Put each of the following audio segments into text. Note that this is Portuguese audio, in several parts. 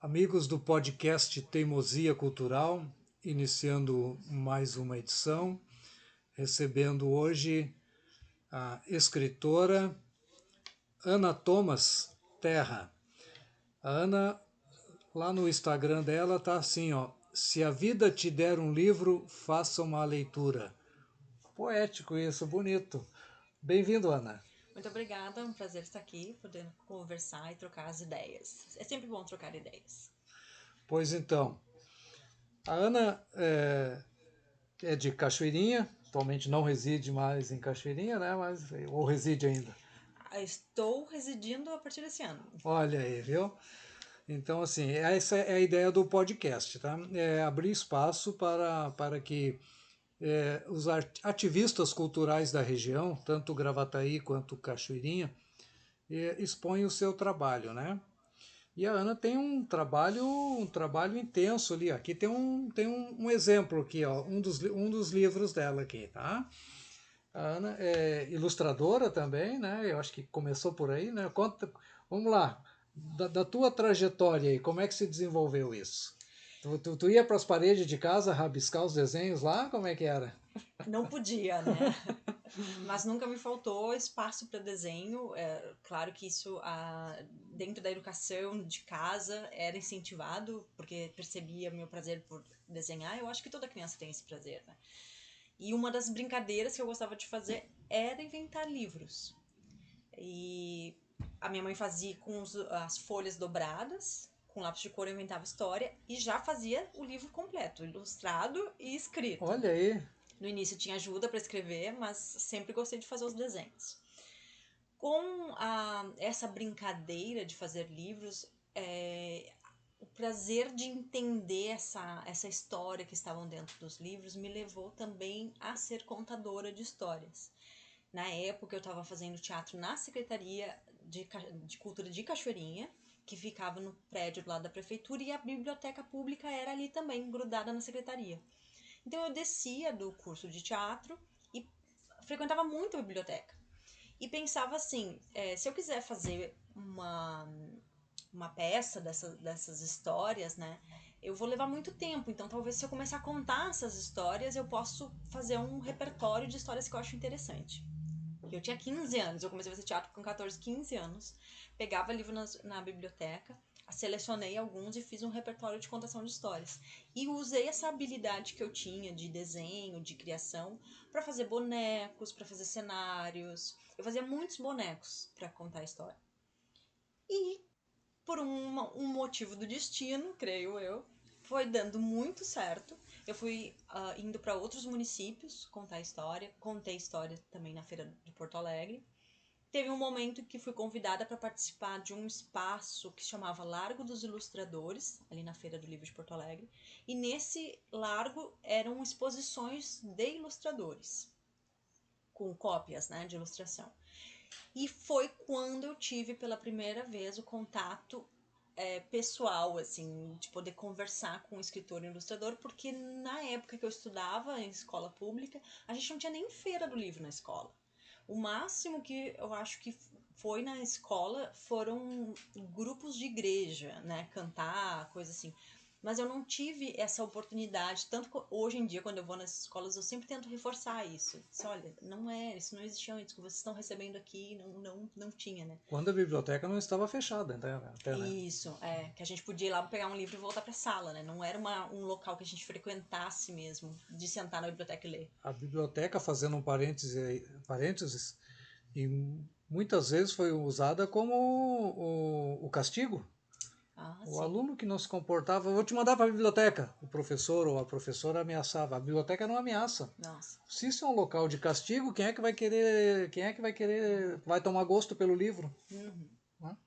Amigos do podcast Teimosia Cultural, iniciando mais uma edição, recebendo hoje a escritora Ana Thomas Terra. A Ana, lá no Instagram dela, está assim, ó: se a vida te der um livro, faça uma leitura. Poético isso, bonito. Bem-vindo, Ana. Muito obrigada, é um prazer estar aqui, podendo conversar e trocar as ideias. É sempre bom trocar ideias. Pois então, a Ana é de Cachoeirinha, atualmente não reside mais em Cachoeirinha, né? Ou reside ainda. Estou residindo a partir desse ano. Olha aí, viu? Então, assim, essa é a ideia do podcast, tá? É abrir espaço para que os ativistas culturais da região, tanto Gravataí quanto Cachoeirinha, exponham o seu trabalho, né? E a Ana tem um trabalho intenso ali. Aqui tem um exemplo aqui, ó, um dos livros dela aqui, tá? A Ana é ilustradora também, né? Eu acho que começou por aí, né? Conta, vamos lá, da tua trajetória aí, como é que se desenvolveu isso? Tu ia para as paredes de casa rabiscar os desenhos lá? Como é que era? Não podia, né? Mas nunca me faltou espaço para desenho. Claro que isso, dentro da educação de casa, era incentivado, porque percebia meu prazer por desenhar. Eu acho que toda criança tem esse prazer, né? E uma das brincadeiras que eu gostava de fazer era inventar livros. E a minha mãe fazia com as folhas dobradas, com lápis de cor eu inventava história e já fazia o livro completo, ilustrado e escrito. Olha aí. No início tinha ajuda para escrever, mas sempre gostei de fazer os desenhos. Com essa brincadeira de fazer livros, o prazer de entender essa história que estavam dentro dos livros me levou também a ser contadora de histórias. Na época eu estava fazendo teatro na Secretaria de Cultura de Cachoeirinha, que ficava no prédio do lado da prefeitura, e a biblioteca pública era ali também, grudada na secretaria. Então eu descia do curso de teatro e frequentava muito a biblioteca. E pensava assim, se eu quiser fazer uma peça dessas histórias, né? Eu vou levar muito tempo, então talvez se eu começar a contar essas histórias, eu posso fazer um repertório de histórias que eu acho interessante. Eu tinha 15 anos, eu comecei a fazer teatro com 14, 15 anos. Pegava livro na biblioteca, selecionei alguns e fiz um repertório de contação de histórias. E usei essa habilidade que eu tinha de desenho, de criação, para fazer bonecos, para fazer cenários. Eu fazia muitos bonecos para contar a história. E por um motivo do destino, creio eu, foi dando muito certo. Eu fui indo para outros municípios contar história, contei história também na Feira de Porto Alegre. Teve um momento que fui convidada para participar de um espaço que se chamava Largo dos Ilustradores, ali na Feira do Livro de Porto Alegre. E nesse largo eram exposições de ilustradores, com cópias, né, de ilustração. E foi quando eu tive pela primeira vez o contato pessoal, assim, de poder conversar com um escritor e um ilustrador, porque na época que eu estudava em escola pública, a gente não tinha nem feira do livro na escola. O máximo que eu acho que foi na escola foram grupos de igreja, né? Cantar, coisa assim. Mas eu não tive essa oportunidade. Tanto que hoje em dia, quando eu vou nas escolas, eu sempre tento reforçar isso. Diz, olha, isso não existia antes. O que vocês estão recebendo aqui não tinha, né? Quando a biblioteca não estava fechada, até, né? Isso, que a gente podia ir lá pegar um livro e voltar para a sala, né? Não era um local que a gente frequentasse mesmo, de sentar na biblioteca e ler. A biblioteca, fazendo um parênteses, e muitas vezes foi usada como o castigo. Ah, O sim. aluno que não se comportava, vou te mandar para a biblioteca. O professor ou a professora ameaçava. A biblioteca não ameaça. Nossa. Se isso é um local de castigo, quem é que vai querer, vai tomar gosto pelo livro? Uhum. Né?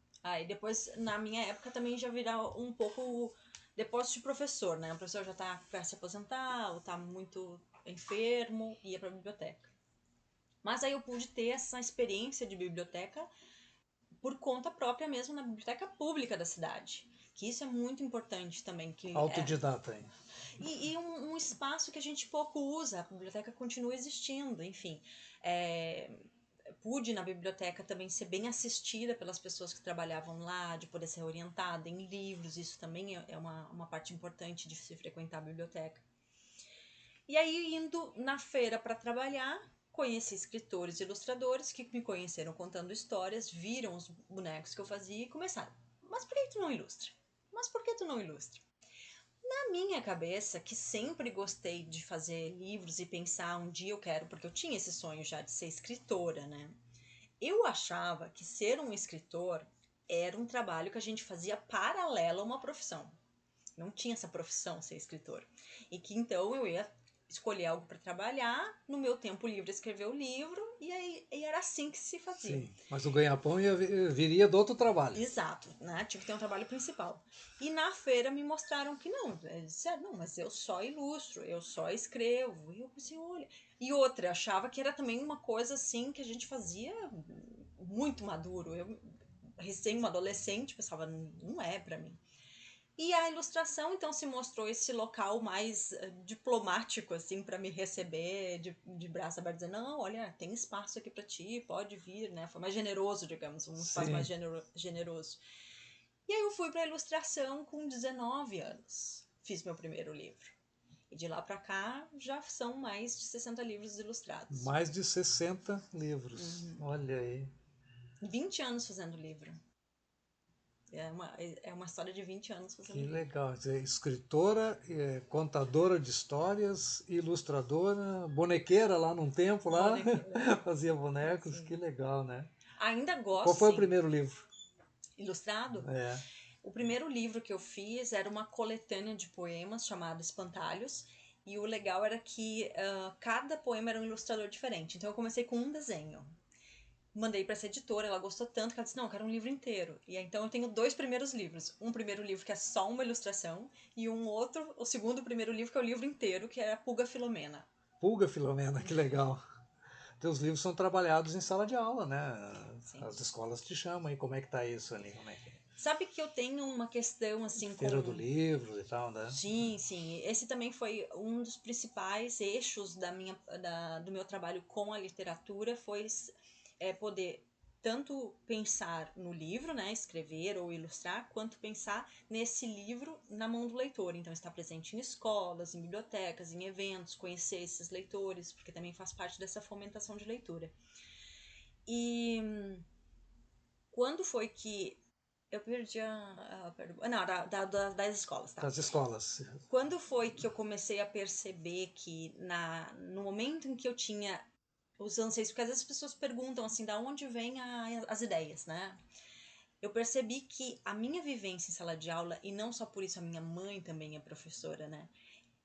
E depois, na minha época, também já virava um pouco depósito de professor, né? O professor já tá para se aposentar, ou tá muito enfermo, ia pra biblioteca. Mas aí eu pude ter essa experiência de biblioteca por conta própria mesmo na biblioteca pública da cidade. Que isso é muito importante também, Autodidata. Hein? e um espaço que a gente pouco usa, a biblioteca continua existindo, enfim. É, pude na biblioteca também ser bem assistida pelas pessoas que trabalhavam lá, de poder ser orientada em livros, isso também é uma parte importante de se frequentar a biblioteca. E aí, indo na feira para trabalhar, conheci escritores e ilustradores que me conheceram contando histórias, viram os bonecos que eu fazia e começaram: mas por que tu não ilustra? Mas por que tu não ilustra? Na minha cabeça, que sempre gostei de fazer livros e pensar um dia eu quero, porque eu tinha esse sonho já de ser escritora, né? Eu achava que ser um escritor era um trabalho que a gente fazia paralelo a uma profissão. Não tinha essa profissão ser escritor. E que então eu ia escolher algo para trabalhar, no meu tempo livre escrever o livro, e era assim que se fazia. Sim, mas o ganha-pão viria do outro trabalho. Exato, né? Tinha que ter um trabalho principal. E na feira me mostraram que não. Eles disseram, não, mas eu só ilustro, eu só escrevo. E eu pensei, olha. E outra, achava que era também uma coisa assim que a gente fazia muito maduro. Eu, recém uma adolescente, pensava, não é para mim. E a ilustração, então, se mostrou esse local mais diplomático, assim, para me receber de braço aberto, dizer, não, olha, tem espaço aqui para ti, pode vir, né? Foi mais generoso, digamos, um espaço mais generoso. E aí eu fui para a ilustração com 19 anos. Fiz meu primeiro livro. E de lá para cá, já são mais de 60 livros ilustrados. Mais de 60 livros, olha aí. 20 anos fazendo livro. É uma história de 20 anos fazendo Que livro. legal. Escritora, contadora de histórias, ilustradora, bonequeira lá num tempo lá, fazia bonecos, Sim. que legal, né? Ainda gosto, Qual foi o sim. primeiro livro? Ilustrado? É. O primeiro livro que eu fiz era uma coletânea de poemas chamado Espantalhos. E o legal era que cada poema era um ilustrador diferente. Então eu comecei com um desenho. Mandei para essa editora, ela gostou tanto que ela disse, não, eu quero um livro inteiro. E então eu tenho 2 primeiros livros. Um primeiro livro que é só uma ilustração e um outro, o segundo primeiro livro que é o livro inteiro, que é a Pulga Filomena. Pulga Filomena, que legal. Teus livros são trabalhados em sala de aula, né? Sim. As escolas te chamam, e como é que tá isso ali? Como é que é? Sabe que eu tenho uma questão assim Feira do com... livro e tal, né? Sim, sim. Esse também foi um dos principais eixos do meu trabalho com a literatura, foi poder tanto pensar no livro, né, escrever ou ilustrar, quanto pensar nesse livro na mão do leitor. Então, estar presente em escolas, em bibliotecas, em eventos, conhecer esses leitores, porque também faz parte dessa fomentação de leitura. E quando foi que eu perdi a pergunta? Não, das escolas, tá? Das escolas. Quando foi que eu comecei a perceber que no momento em que eu tinha os anseios, porque às vezes as pessoas perguntam assim, da onde vêm as ideias, né? Eu percebi que a minha vivência em sala de aula, e não só por isso a minha mãe também é professora, né?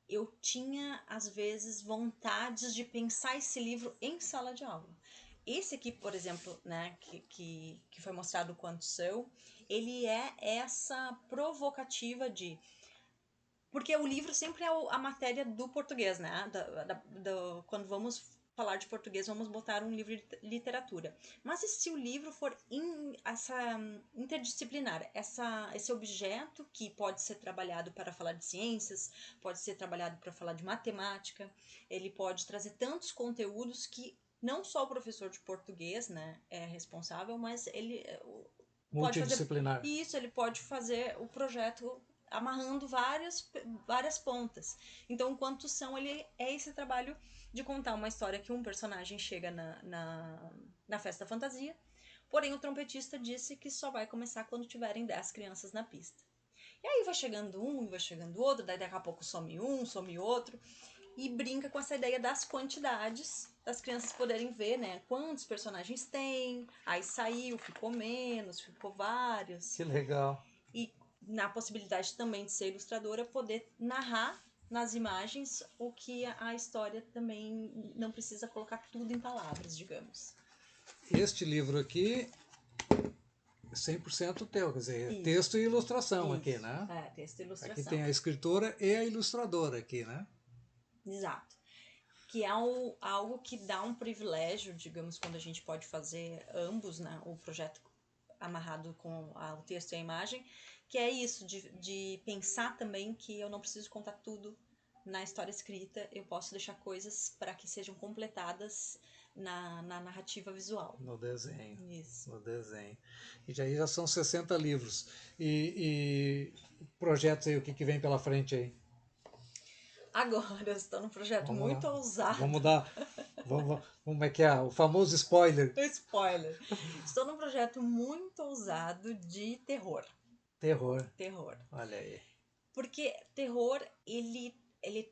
Eu tinha, às vezes, vontades de pensar esse livro em sala de aula. Esse aqui, por exemplo, né, que foi mostrado o Quanto Sou, ele é essa provocativa de... Porque o livro sempre é a matéria do português, né? Quando vamos falar de português, vamos botar um livro de literatura. Mas e se o livro for interdisciplinar? Esse objeto que pode ser trabalhado para falar de ciências, pode ser trabalhado para falar de matemática, ele pode trazer tantos conteúdos que não só o professor de português, né, é responsável, mas ele pode fazer Multidisciplinar. isso, ele pode fazer o projeto amarrando várias pontas. Então, Quantos São, ele é esse trabalho de contar uma história que um personagem chega na festa fantasia, porém o trompetista disse que só vai começar quando tiverem 10 crianças na pista. E aí vai chegando um, vai chegando outro, daí daqui a pouco some um, some outro, e brinca com essa ideia das quantidades, das crianças poderem ver, né, quantos personagens tem, aí saiu, ficou menos, ficou vários. Que legal. E na possibilidade também de ser ilustradora, poder narrar nas imagens o que a história também não precisa colocar tudo em palavras, digamos. Este livro aqui, 100% teu, quer dizer, Isso. texto e ilustração Isso. aqui, né? É, texto e ilustração. Aqui tem a escritora e a ilustradora aqui, né? Exato. Que é algo que dá um privilégio, digamos, quando a gente pode fazer ambos, né? O projeto amarrado com o texto e a imagem, que é isso, de pensar também que eu não preciso contar tudo na história escrita eu posso deixar coisas para que sejam completadas na narrativa visual. No desenho. Isso. No desenho. E já são 60 livros. E projetos aí, o que vem pela frente aí? Agora eu estou num projeto Vamos muito lá. ousado. Vamos dar. Como é que é? O famoso spoiler. Spoiler. Estou num projeto muito ousado de terror. Terror. Terror. Olha aí. Porque terror, ele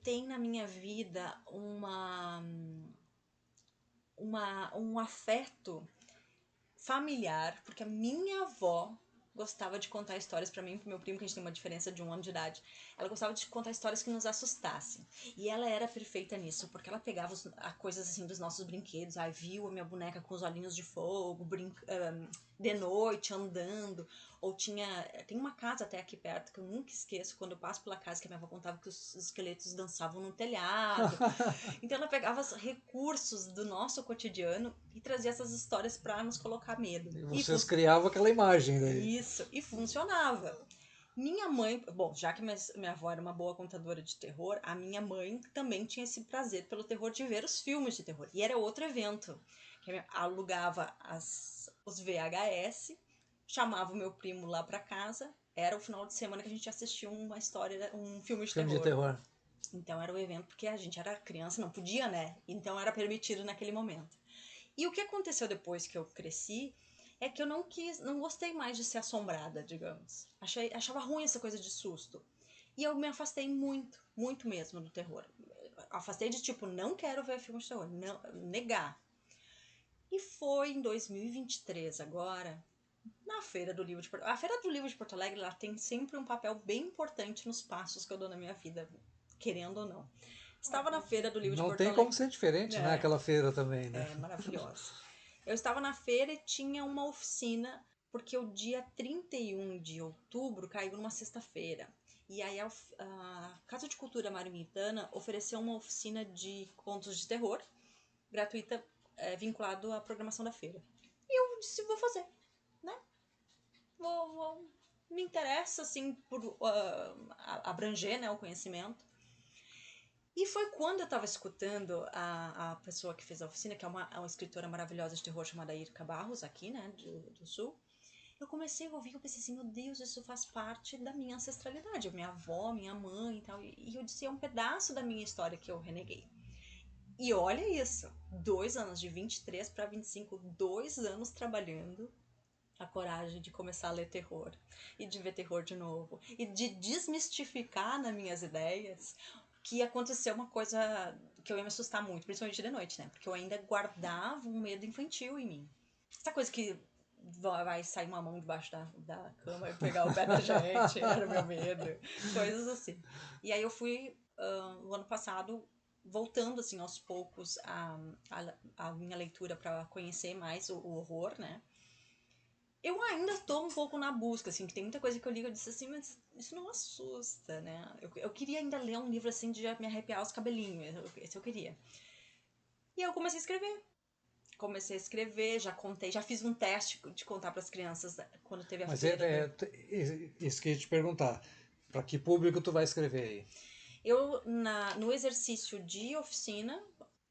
tem na minha vida um afeto familiar, porque a minha avó gostava de contar histórias para mim e pro meu primo, que a gente tem uma diferença de 1 ano de idade. Ela gostava de contar histórias que nos assustassem. E ela era perfeita nisso, porque ela pegava coisas assim dos nossos brinquedos. Aí viu a minha boneca com os olhinhos de fogo, de noite, andando. Ou tem uma casa até aqui perto, que eu nunca esqueço, quando eu passo pela casa, que a minha avó contava que os esqueletos dançavam no telhado. Então ela pegava os recursos do nosso cotidiano e trazia essas histórias para nos colocar medo. E vocês criavam aquela imagem daí. Isso, e funcionava. Minha mãe, bom, já que minha avó era uma boa contadora de terror, a minha mãe também tinha esse prazer pelo terror de ver os filmes de terror. E era outro evento, que alugava os VHS, chamava o meu primo lá pra casa, era o final de semana que a gente assistia uma história, um filme de Filme terror. de terror. Então era o evento, porque a gente era criança, não podia, né? Então era permitido naquele momento. E o que aconteceu depois que eu cresci é que eu não gostei mais de ser assombrada, digamos. Achava ruim essa coisa de susto. E eu me afastei muito, muito mesmo do terror. Afastei de tipo, não quero ver filme de terror, não, negar. E foi em 2023 agora, na Feira do Livro de Porto Alegre. A Feira do Livro de Porto Alegre, ela tem sempre um papel bem importante nos passos que eu dou na minha vida, querendo ou não. Estava na Feira do Livro de Não Porto tem Alegre. como ser diferente, né? Aquela feira também, né? É maravilhosa. Eu estava na feira e tinha uma oficina, porque o dia 31 de outubro caiu numa sexta-feira. E aí a Casa de Cultura Marimitana ofereceu uma oficina de contos de terror, gratuita, vinculado à programação da feira. E eu disse, vou fazer, né? Me interessa, assim, por abranger, né, o conhecimento. E foi quando eu estava escutando a pessoa que fez a oficina, que é uma escritora maravilhosa de terror chamada Irka Barros, aqui, né, do Sul. Eu comecei a ouvir, eu pensei assim, meu Deus, isso faz parte da minha ancestralidade. Minha avó, minha mãe e tal. E eu disse, é um pedaço da minha história que eu reneguei. E olha isso, 2 anos, de 23 para 25, 2 anos trabalhando a coragem de começar a ler terror e de ver terror de novo e de desmistificar nas minhas ideias que aconteceu uma coisa que eu ia me assustar muito, principalmente de noite, né? Porque eu ainda guardava um medo infantil em mim. Essa coisa que vai sair uma mão debaixo da cama e pegar o pé da gente, era o meu medo, coisas assim. E aí eu fui, o ano passado, voltando assim aos poucos a minha leitura para conhecer mais o horror, né? Eu ainda estou um pouco na busca, assim, que tem muita coisa que eu li e eu disse assim, mas isso não assusta, né? Eu queria ainda ler um livro assim de me arrepiar os cabelinhos, esse eu queria. E eu comecei a escrever. Comecei a escrever, já contei, já fiz um teste de contar para as crianças quando teve a Mas feira. isso que eu ia te perguntar. Para que público tu vai escrever aí? Eu, no exercício de oficina,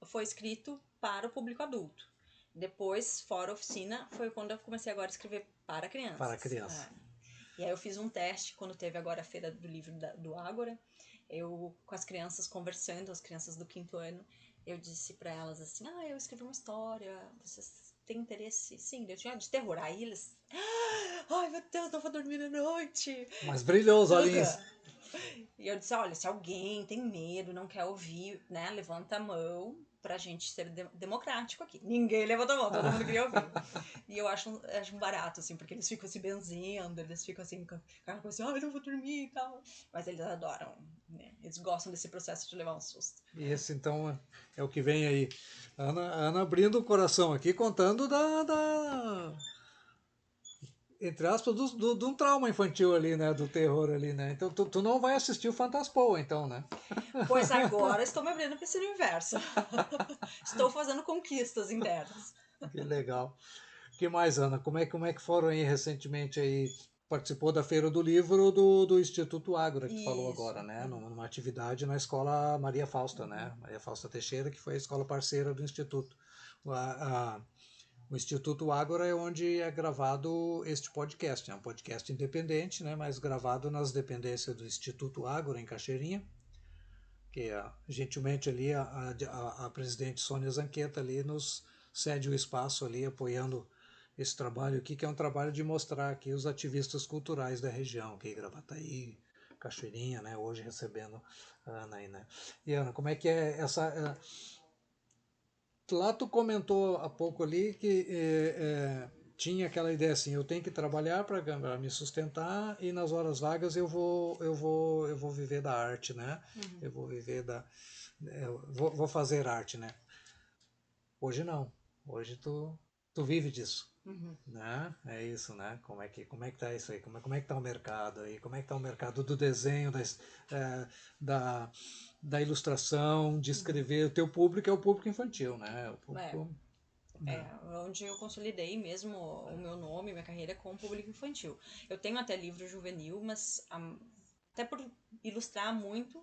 foi escrito para o público adulto. Depois, fora a oficina, foi quando eu comecei agora a escrever para crianças. Para criança. E aí eu fiz um teste quando teve agora a feira do livro do Ágora. Eu, com as crianças, conversando, as crianças do 5º ano, eu disse para elas assim, eu escrevi uma história, vocês têm interesse? Sim, eu tinha de terror. Aí eles, ai meu Deus, não vou dormir à noite. Mas brilhou os olhinhos. E eu disse, olha, se alguém tem medo, não quer ouvir, né, levanta a mão pra gente ser democrático aqui. Ninguém levantou a mão, todo mundo queria ouvir. E eu acho um barato, assim, porque eles ficam se benzendo, eles ficam assim, com aquela coisa assim, eu não vou dormir e tal. Mas eles adoram, né, eles gostam desse processo de levar um susto. E esse, então, é o que vem aí. Ana abrindo o coração aqui, contando entre aspas, de um trauma infantil ali, né? Do terror ali, né? Então, tu não vai assistir o Fantaspoa, então, né? Pois agora estou me abrindo para esse universo. Estou fazendo conquistas internas. Que legal. O que mais, Ana? Como é que foram aí recentemente aí participou da Feira do Livro do Instituto Ágora, que tu falou Isso. agora, né? Numa atividade na escola Maria Fausta, né? Maria Fausta Teixeira, que foi a escola parceira do Instituto. O Instituto Ágora é onde é gravado este podcast. É um podcast independente, né? Mas gravado nas dependências do Instituto Ágora, em Cachoeirinha, que gentilmente ali a presidente Sônia Zanqueta ali nos cede o espaço ali, apoiando esse trabalho aqui, que é um trabalho de mostrar aqui os ativistas culturais da região, que é Gravataí, Cachoeirinha, né? Hoje recebendo a Ana aí, né? E Ana, como é que é essa... Lá tu comentou há pouco ali que tinha aquela ideia assim, eu tenho que trabalhar para me sustentar e nas horas vagas eu vou viver da arte, né? Eu vou viver vou fazer arte, né? Hoje não. Hoje tu vive disso, Uhum. né? É isso, né? Como é que tá isso aí? Como é que tá o mercado aí? Como é que tá o mercado do desenho, da, da ilustração, de escrever? O teu público é o público infantil, né? O É, público... onde eu consolidei mesmo o meu nome, minha carreira com o público infantil. Eu tenho até livro juvenil, mas até por ilustrar muito,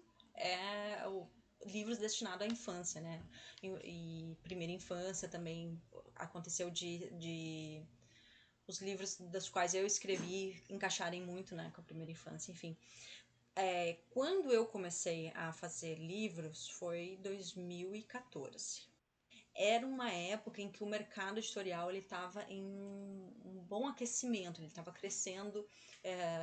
livros destinados à infância, né? E primeira infância também aconteceu de os livros dos quais eu escrevi encaixarem muito, né, com a primeira infância, enfim. Quando eu comecei a fazer livros foi 2014. Era uma época em que o mercado editorial ele estava em um bom aquecimento, ele estava crescendo,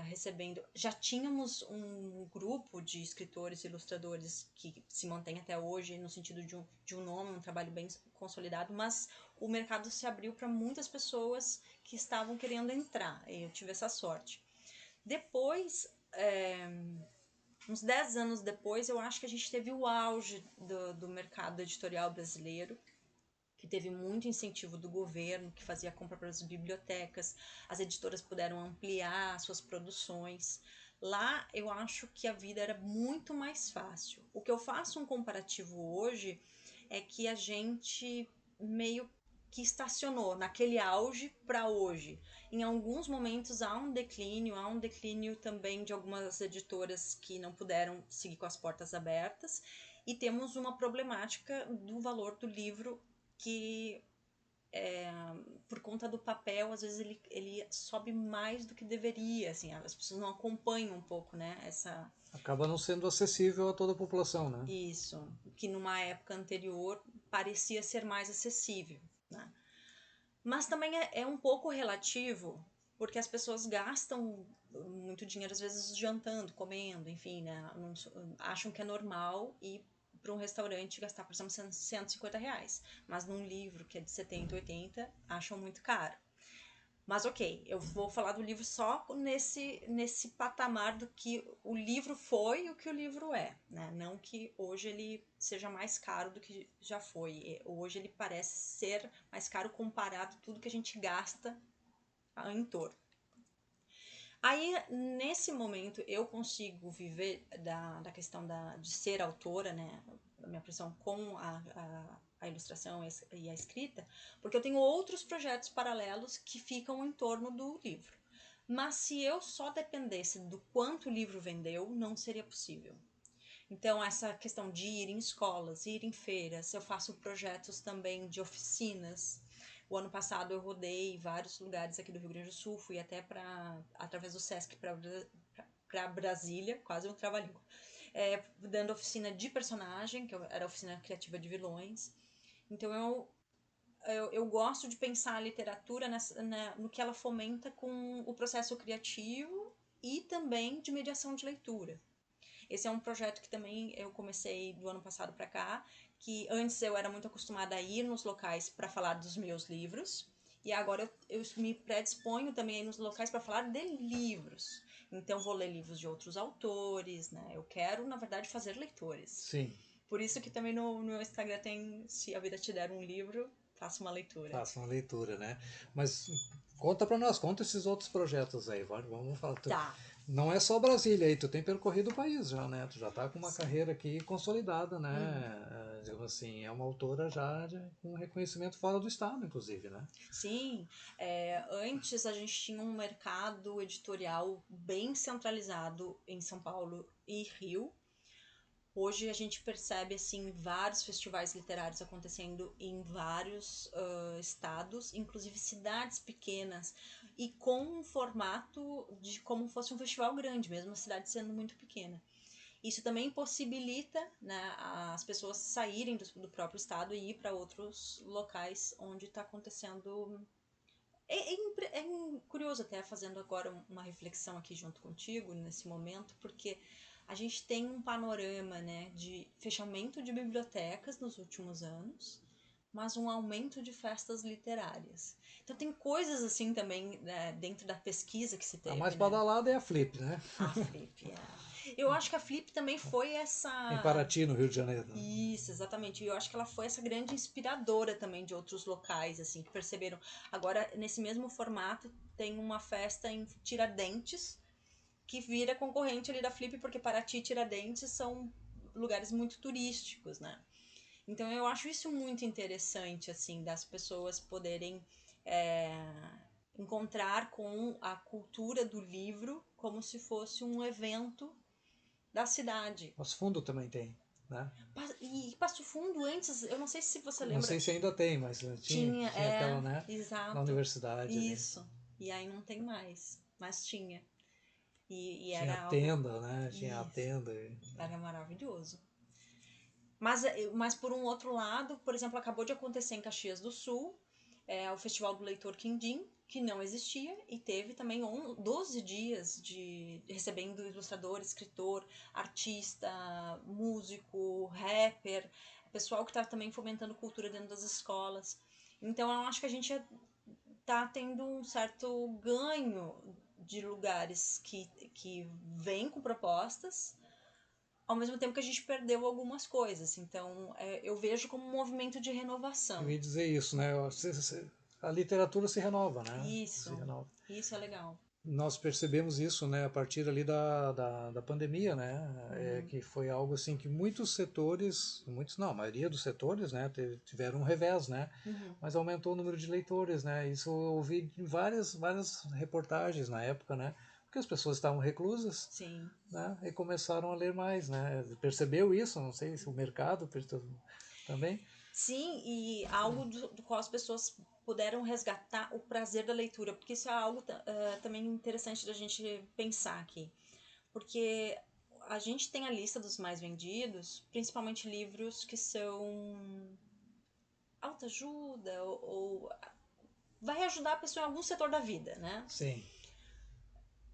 recebendo. Já tínhamos um grupo de escritores e ilustradores que se mantém até hoje no sentido de um nome, um trabalho bem consolidado, mas o mercado se abriu para muitas pessoas que estavam querendo entrar. Eu tive essa sorte. Depois, uns 10 anos depois, eu acho que a gente teve o auge do mercado editorial brasileiro, que teve muito incentivo do governo, que fazia compra para as bibliotecas, as editoras puderam ampliar suas produções. Lá eu acho que a vida era muito mais fácil. O que eu faço um comparativo hoje é que a gente meio que estacionou naquele auge para hoje. Em alguns momentos há um declínio também de algumas editoras que não puderam seguir com as portas abertas, e temos uma problemática do valor do livro que por conta do papel, às vezes ele sobe mais do que deveria, assim, as pessoas não acompanham um pouco, né, Acaba não sendo acessível a toda a população, né? isso, que numa época anterior parecia ser mais acessível, né? Mas também é um pouco relativo, porque as pessoas gastam muito dinheiro, às vezes, jantando, comendo, enfim, né? Não, acham que é normal ir para um restaurante gastar, por exemplo, R$ 150. Mas num livro que é de 70, 80, acham muito caro. Mas ok, eu vou falar do livro só nesse patamar do que o livro foi e o que o livro é, né? Não que hoje ele seja mais caro do que já foi. Hoje ele parece ser mais caro comparado a tudo que a gente gasta em torno. Aí, nesse momento, eu consigo viver da questão de ser autora, né? A minha profissão com a ilustração e a escrita, porque eu tenho outros projetos paralelos que ficam em torno do livro. Mas se eu só dependesse do quanto o livro vendeu, não seria possível. Então, essa questão de ir em escolas, ir em feiras, eu faço projetos também de oficinas. O ano passado eu rodei vários lugares aqui do Rio Grande do Sul, fui até através do Sesc para Brasília, quase um trava-língua, dando oficina de personagem, que era a oficina criativa de vilões. Então eu gosto de pensar a literatura no que ela fomenta com o processo criativo e também de mediação de leitura. Esse é um projeto que também eu comecei do ano passado para cá, que antes eu era muito acostumada a ir nos locais para falar dos meus livros, e agora eu me predisponho também a ir nos locais para falar de livros. Então vou ler livros de outros autores, né? Eu quero, na verdade, fazer leitores. Sim. Por isso que também no meu Instagram tem Se a Vida Te Der um Livro, faça uma leitura. Faça uma leitura, né? Mas conta para nós, conta esses outros projetos aí, vamos falar. Tá. Não é só Brasília aí, tu tem percorrido o país já, né? Tu já tá com uma carreira aqui consolidada, né? Digamos assim, é uma autora com reconhecimento fora do estado, inclusive, né? Sim, antes a gente tinha um mercado editorial bem centralizado em São Paulo e Rio. Hoje a gente percebe assim vários festivais literários acontecendo em vários estados, inclusive cidades pequenas, e com um formato de como fosse um festival grande, mesmo a cidade sendo muito pequena. Isso também possibilita, né, as pessoas saírem do próprio estado e ir para outros locais onde está acontecendo. É curioso até fazendo agora uma reflexão aqui junto contigo nesse momento, porque a gente tem um panorama, né, de fechamento de bibliotecas nos últimos anos, mas um aumento de festas literárias. Então tem coisas assim também, né, dentro da pesquisa que se A mais teve, né? badalada é a Flip, né? A Flip, Eu acho que a Flip também foi Em essa. Paraty, no Rio de Janeiro. Isso, exatamente. E eu acho que ela foi essa grande inspiradora também de outros locais, assim, que perceberam. Agora, nesse mesmo formato, tem uma festa em Tiradentes, que vira concorrente ali da Flip, porque Paraty e Tiradentes são lugares muito turísticos, né? Então eu acho isso muito interessante, assim, das pessoas poderem é, encontrar com a cultura do livro como se fosse um evento da cidade. Os Fundo também tem, né? E Passo Fundo antes, eu não sei se você Não sei lembra, se ainda tem, mas tinha, tinha aquela, né? Na exato, universidade ali. isso. E aí não tem mais, mas tinha. E Tinha a era algo, tenda, né? Tinha a isso, tenda. era maravilhoso. Mas por um outro lado, por exemplo, acabou de acontecer em Caxias do Sul, o Festival do Leitor Quindim, que não existia, e teve também 12 dias de recebendo ilustrador, escritor, artista, músico, rapper, pessoal que está também fomentando cultura dentro das escolas. Então eu acho que a gente está tendo um certo ganho de lugares que vêm com propostas, ao mesmo tempo que a gente perdeu algumas coisas. Então, eu vejo como um movimento de Eu renovação. ia dizer isso, né? A literatura se renova, né? Se Isso, renova. isso é legal. Nós percebemos isso, né, a partir ali da pandemia, né, Uhum, que foi algo assim que muitos setores, muitos não, a maioria dos setores, né, tiveram um revés, né, uhum. mas aumentou o número de leitores, né, isso eu ouvi em várias reportagens na época, né, porque as pessoas estavam reclusas, Sim. né, e começaram a ler mais, né, percebeu isso, não sei se o mercado também, Sim, e algo do qual as pessoas puderam resgatar o prazer da leitura, porque isso é algo também interessante da gente pensar aqui. Porque a gente tem a lista dos mais vendidos, principalmente livros que são autoajuda ou vai ajudar a pessoa em algum setor da vida, né? sim,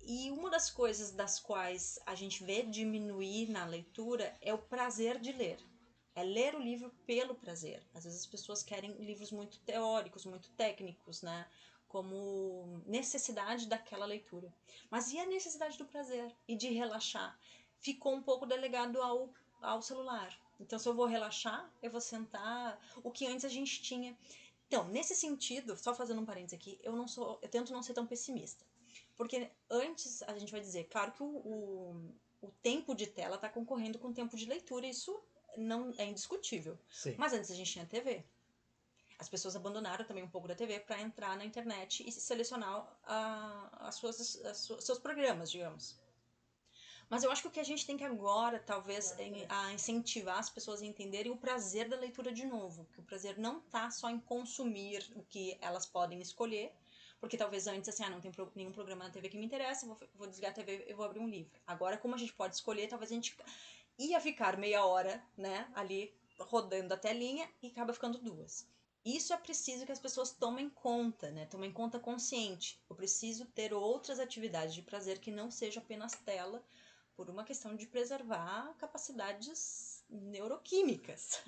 E uma das coisas das quais a gente vê diminuir na leitura é o prazer de ler. É ler o livro pelo prazer. Às vezes as pessoas querem livros muito teóricos, muito técnicos, né? Como necessidade daquela leitura. Mas e a necessidade do prazer e de relaxar? Ficou um pouco delegado ao celular. Então, se eu vou relaxar, eu vou sentar. O que antes a gente tinha. Então, nesse sentido, só fazendo um parênteses aqui, eu tento não ser tão pessimista. Porque antes a gente vai dizer, claro que o tempo de tela está concorrendo com o tempo de leitura, isso não é indiscutível. sim. Mas antes a gente tinha TV. As pessoas abandonaram também um pouco da TV para entrar na internet e selecionar seus programas, digamos. Mas eu acho que o que a gente tem que agora, talvez, incentivar as pessoas a entenderem o prazer da leitura de novo. Que o prazer não está só em consumir o que elas podem escolher, porque talvez antes, assim, não tem nenhum programa na TV que me interessa, vou desligar a TV e vou abrir um livro. Agora, como a gente pode escolher, talvez a gente ia ficar meia hora, né, ali rodando a telinha e acaba ficando 2. Isso é preciso que as pessoas tomem conta, né? Tomem conta consciente. Eu preciso ter outras atividades de prazer que não seja apenas tela, por uma questão de preservar capacidades neuroquímicas.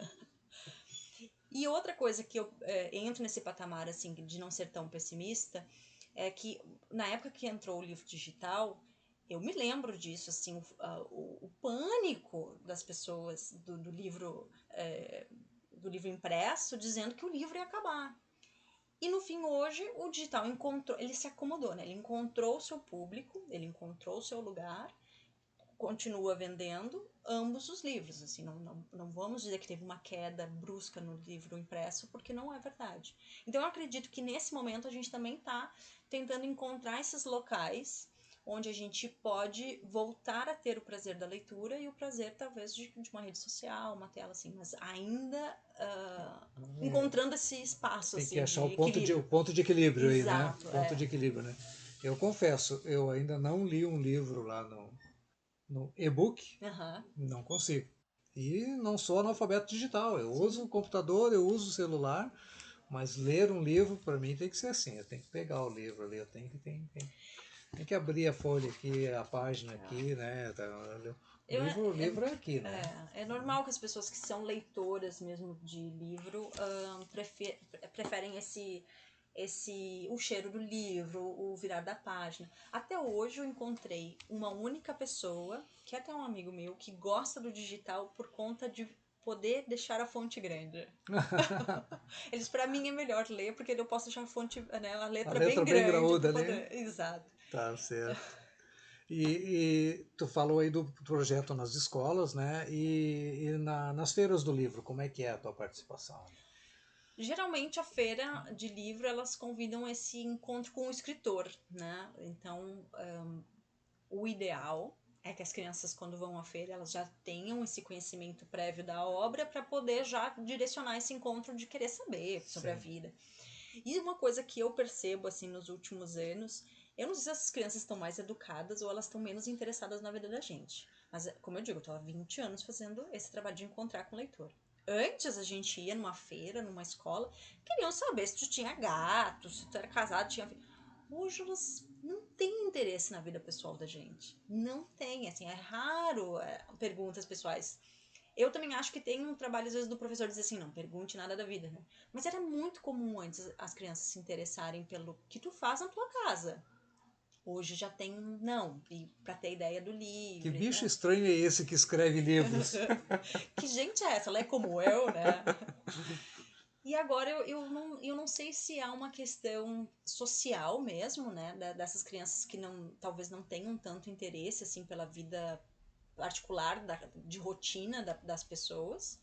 E outra coisa que eu entro nesse patamar assim de não ser tão pessimista é que na época que entrou o livro digital, eu me lembro disso, assim, o pânico das pessoas do livro impresso, dizendo que o livro ia acabar. E no fim, hoje, o digital encontrou, ele se acomodou, né? Ele encontrou o seu público, ele encontrou o seu lugar, continua vendendo ambos os livros, assim, não vamos dizer que teve uma queda brusca no livro impresso, porque não é verdade. Então eu acredito que nesse momento a gente também está tentando encontrar esses locais onde a gente pode voltar a ter o prazer da leitura e o prazer talvez de uma rede social, uma tela assim, mas ainda encontrando esse espaço Tem que assim achar de o equilíbrio. ponto de equilíbrio aí, né? Exato, Ponto de equilíbrio, né? Eu confesso, eu ainda não li um livro lá no e-book, Aham, não consigo. E não sou analfabeto digital, eu uso o sim. computador, eu uso o celular, mas ler um livro para mim tem que ser assim, eu tenho que pegar o livro ali, eu tenho que abrir a folha aqui, a página aqui, né? Eu, O livro é aqui, né? é normal que as pessoas que são leitoras mesmo de livro preferem o cheiro do livro, o virar da página. Até hoje eu encontrei uma única pessoa, que é até um amigo meu, que gosta do digital por conta de poder deixar a fonte grande. Eles, para mim, é melhor ler, porque eu posso deixar a fonte, né, a A letra bem letra bem grande graúda para ali, poder. Exato. tá certo. E tu falou aí do projeto nas escolas, né? Nas feiras do livro, como é que é a tua participação? Geralmente a feira de livro elas convidam esse encontro com o escritor, né? Então o ideal é que as crianças quando vão à feira elas já tenham esse conhecimento prévio da obra para poder já direcionar esse encontro de querer saber sobre a Sim. vida. E uma coisa que eu percebo assim nos últimos anos, eu não sei se essas crianças estão mais educadas ou elas estão menos interessadas na vida da gente. Mas, como eu digo, eu tô há 20 anos fazendo esse trabalho de encontrar com o leitor. Antes a gente ia numa feira, numa escola, queriam saber se tu tinha gato, se tu era casado, tinha filho. Hoje elas não têm interesse na vida pessoal da gente. Não tem, assim, é raro perguntas pessoais. Eu também acho que tem um trabalho, às vezes, do professor dizer assim, não pergunte nada da vida, né? Mas era muito comum antes as crianças se interessarem pelo que tu faz na tua casa. Hoje já tem um não, e pra ter ideia do Que livro, bicho né? estranho é esse que escreve livros? Que gente é essa? Ela é como eu, né? E agora eu não sei se há uma questão social mesmo, né? Dessas crianças que talvez não tenham tanto interesse assim pela vida particular, de rotina das pessoas,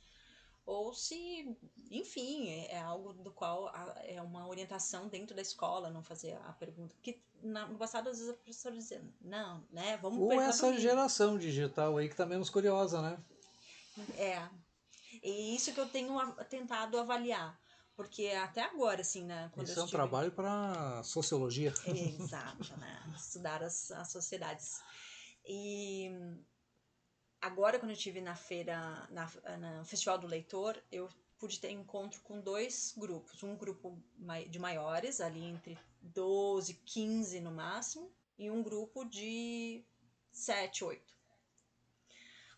ou se, enfim, é algo do qual é uma orientação dentro da escola, não fazer a pergunta. Porque no passado, às vezes, a professora dizia, não, né, vamos Ou perguntar do essa livro. geração digital aí que tá menos curiosa, né? É, e isso que eu tenho tentado avaliar. Porque até agora, assim, né, quando eu Isso é um estive... trabalho para sociologia. Exato, né, estudar as sociedades. E agora, quando eu estive na feira, no Festival do Leitor, eu pude ter encontro com dois grupos. Um grupo de maiores, ali entre 12, 15 no máximo, e um grupo de 7, 8.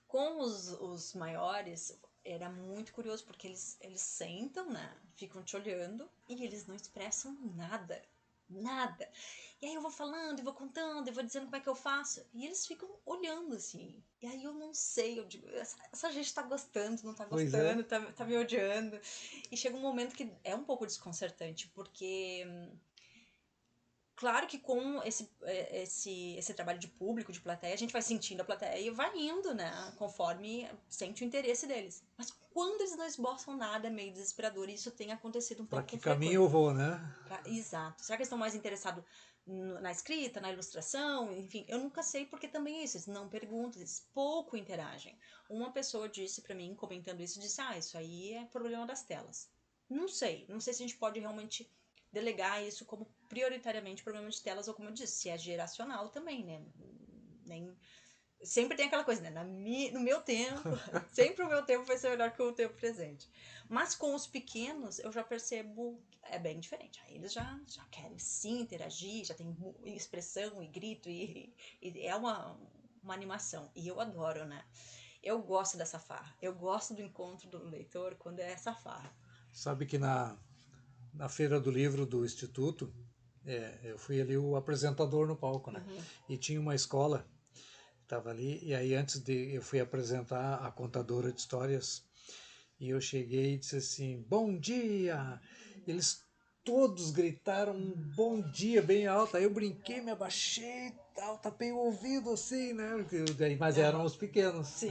Com os maiores, era muito curioso, porque eles sentam, né? Ficam te olhando e eles não expressam nada. Nada. E aí eu vou falando, e vou contando, e vou dizendo como é que eu faço. E eles ficam olhando assim. E aí eu não sei, eu digo, essa gente tá gostando, não tá Pois é. gostando, tá me odiando. E chega um momento que é um pouco desconcertante, porque claro que com esse trabalho de público, de plateia, a gente vai sentindo a plateia e vai indo, né? Conforme sente o interesse deles. Mas quando eles não esboçam nada, é meio desesperador. E isso tem acontecido um Para pouco que com caminho eu frequência. vou, né? Exato. Será que eles estão mais interessados na escrita, na ilustração? Enfim, eu nunca sei porque também é isso. Eles não perguntam, eles pouco interagem. Uma pessoa disse para mim, comentando isso, disse: Ah, isso aí é problema das telas. Não sei. Não sei se a gente pode realmente delegar isso como prioritariamente problema de telas ou como eu disse, se é geracional também, né? Nem, sempre tem aquela coisa, né? No meu tempo, sempre o meu tempo vai ser melhor que o tempo presente. Mas com os pequenos, eu já percebo que é bem diferente. Aí eles já querem sim interagir, já tem expressão e grito, e é uma animação. E eu adoro, né? Eu gosto dessa farra. Eu gosto do encontro do leitor quando é essa farra. Sabe que na feira do livro do Instituto, eu fui ali o apresentador no palco, né? Uhum. E tinha uma escola estava ali, e aí antes de eu fui apresentar a contadora de histórias, e eu cheguei e disse assim, bom dia! Eles todos gritaram um bom dia bem alto. Aí eu brinquei, me abaixei, tal, tapei o ouvido assim, né? Mas eram os pequenos, Sim.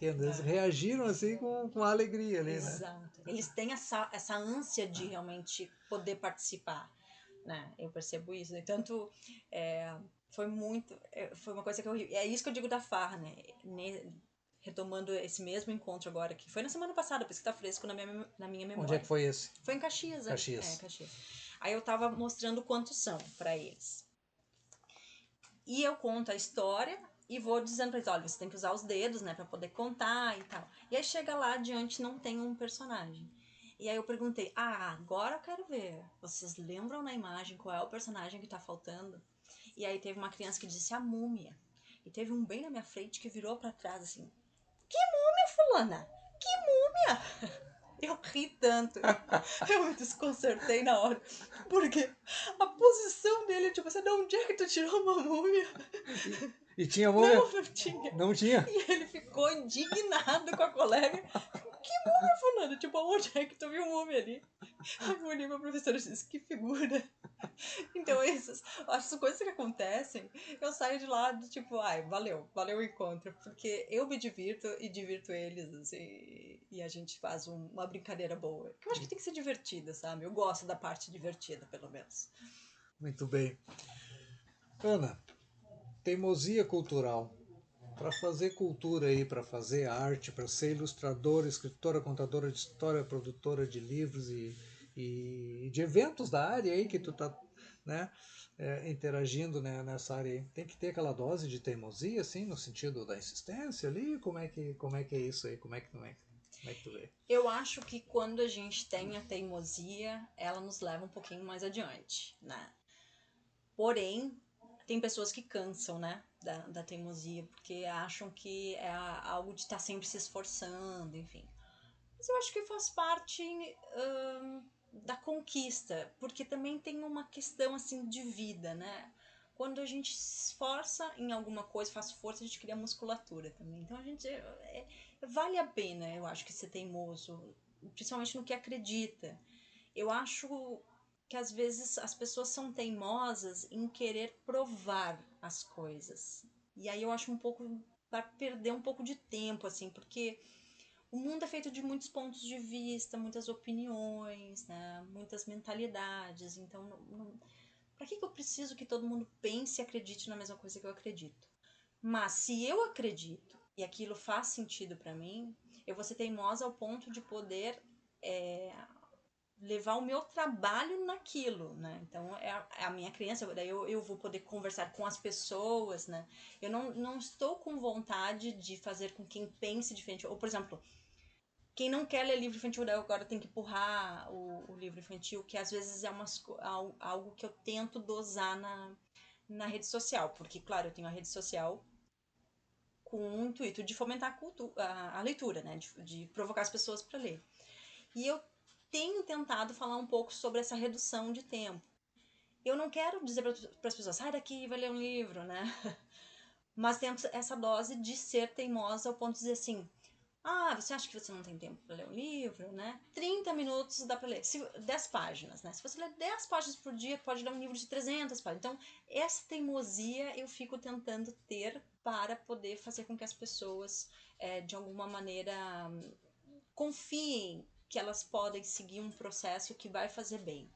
Eles reagiram assim com alegria ali, né? Exato. Eles têm essa ânsia de realmente poder participar, né? Eu percebo isso. E tanto foi foi uma coisa que eu é isso que eu digo da farra, né? Retomando esse mesmo encontro agora, que foi na semana passada, por isso que tá fresco na minha Onde é que memória. foi esse? Foi em Caxias, Caxias. Caxias. Aí eu tava mostrando quantos são para eles. E eu conto a história e vou dizendo pra eles, olha, você tem que usar os dedos, né, pra poder contar e tal. E aí chega lá adiante, não tem um personagem. E aí eu perguntei, agora eu quero ver. Vocês lembram na imagem qual é o personagem que tá faltando? E aí teve uma criança que disse a múmia. E teve um bem na minha frente que virou para trás assim, que múmia, fulana? Que múmia? Eu ri tanto. Eu me desconcertei na hora. Porque a posição dele, tipo assim, de onde é que tu tirou uma múmia? E tinha múmia? Não, não tinha. Não tinha? E ele ficou indignado com a colega. Que múmia, fulano? Tipo, onde é que tu viu múmia ali? Aí eu olhei pra professora e disse, que figura. Então, essas coisas que acontecem, eu saio de lá do tipo, valeu o encontro, porque eu me divirto e divirto eles, assim, e a gente faz uma brincadeira boa. Que eu acho que tem que ser divertida, sabe? Eu gosto da parte divertida, pelo menos. Muito bem. Ana, teimosia cultural. Para fazer cultura aí, para fazer arte, para ser ilustradora, escritora, contadora de história, produtora de livros e de eventos da área aí que tu tá, né, interagindo, né, nessa área aí. Tem que ter aquela dose de teimosia, assim, no sentido da insistência ali. Como é que é isso aí? Como é que tu vê? Eu acho que quando a gente tem a teimosia, ela nos leva um pouquinho mais adiante, né? Porém, tem pessoas que cansam, né, da teimosia, porque acham que é algo de estar sempre se esforçando, enfim. Mas eu acho que faz parte da conquista, porque também tem uma questão assim de vida, né? Quando a gente se esforça em alguma coisa, faz força, a gente cria musculatura também. Então a gente vale a pena, eu acho, que ser teimoso, principalmente no que acredita. Eu acho que às vezes as pessoas são teimosas em querer provar as coisas. E aí eu acho um pouco para perder um pouco de tempo, assim, porque o mundo é feito de muitos pontos de vista, muitas opiniões, né? Muitas mentalidades. Então, para que eu preciso que todo mundo pense e acredite na mesma coisa que eu acredito? Mas se eu acredito e aquilo faz sentido para mim, eu vou ser teimosa ao ponto de poder levar o meu trabalho naquilo, né? Então é a minha crença, daí eu vou poder conversar com as pessoas, né? Eu não estou com vontade de fazer com quem pense diferente. Ou, por exemplo, quem não quer ler livro infantil, daí agora tem que empurrar o livro infantil, que às vezes é algo que eu tento dosar na rede social, porque, claro, eu tenho a rede social com o intuito de fomentar a leitura, né? De provocar as pessoas para ler. E eu tenho tentado falar um pouco sobre essa redução de tempo. Eu não quero dizer para as pessoas, sai daqui e vai ler um livro, né? Mas tento essa dose de ser teimosa ao ponto de dizer assim, você acha que você não tem tempo para ler um livro, né? 30 minutos dá para ler. 10 páginas, né? Se você ler 10 páginas por dia, pode ler um livro de 300 páginas. Então, essa teimosia eu fico tentando ter para poder fazer com que as pessoas, de alguma maneira, confiem que elas podem seguir um processo que vai fazer bem.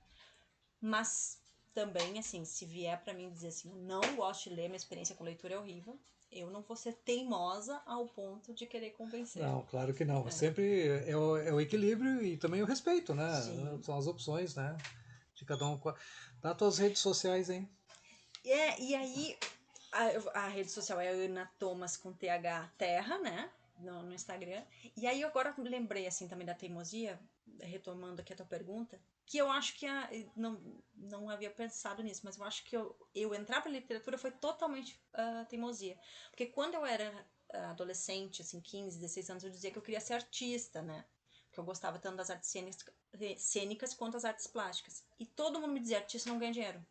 Mas também, assim, se vier para mim dizer assim, eu não gosto de ler, minha experiência com leitura é horrível, eu não vou ser teimosa ao ponto de querer convencer. Não, claro que não. Sempre é o equilíbrio e também o respeito, né? Sim. São as opções, né? De cada um. Dá tuas redes sociais, hein? E aí, a rede social é a Ana Thomas com TH Terra, né? No Instagram. E aí, agora lembrei, assim, também da teimosia, retomando aqui a tua pergunta, que eu acho que não havia pensado nisso, mas eu acho que eu entrar pra literatura foi totalmente teimosia. Porque quando eu era adolescente, assim, 15, 16 anos, eu dizia que eu queria ser artista, né? Porque eu gostava tanto das artes cênicas quanto das artes plásticas. E todo mundo me dizia, artista não ganha dinheiro.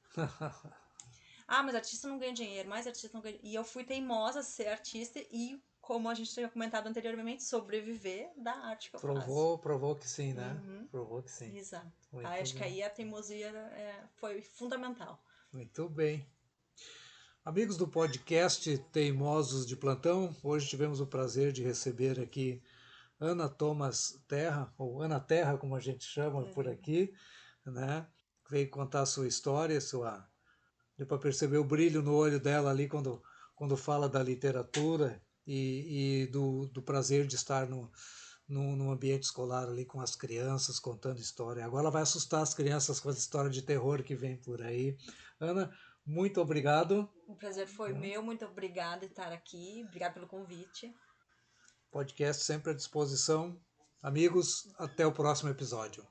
Mas artista não ganha dinheiro, mais artista não ganha dinheiro. E eu fui teimosa a ser artista e como a gente tinha comentado anteriormente, sobreviver da arte que eu faço. Provou que sim, né? Uhum. Provou que sim. Exato. Muito Acho que bem. aí a teimosia foi fundamental. Muito bem. Amigos do podcast Teimosos de Plantão, hoje tivemos o prazer de receber aqui Ana Thomas Terra, ou Ana Terra, como a gente chama por aqui, né? Veio contar a sua história, deu para perceber o brilho no olho dela ali quando fala da literatura e do prazer de estar no ambiente escolar ali com as crianças, contando história. Agora ela vai assustar as crianças com as histórias de terror que vem por aí. Ana, muito obrigado. O prazer foi meu, muito obrigada por estar aqui, obrigada pelo convite. Podcast sempre à disposição. Amigos, até o próximo episódio.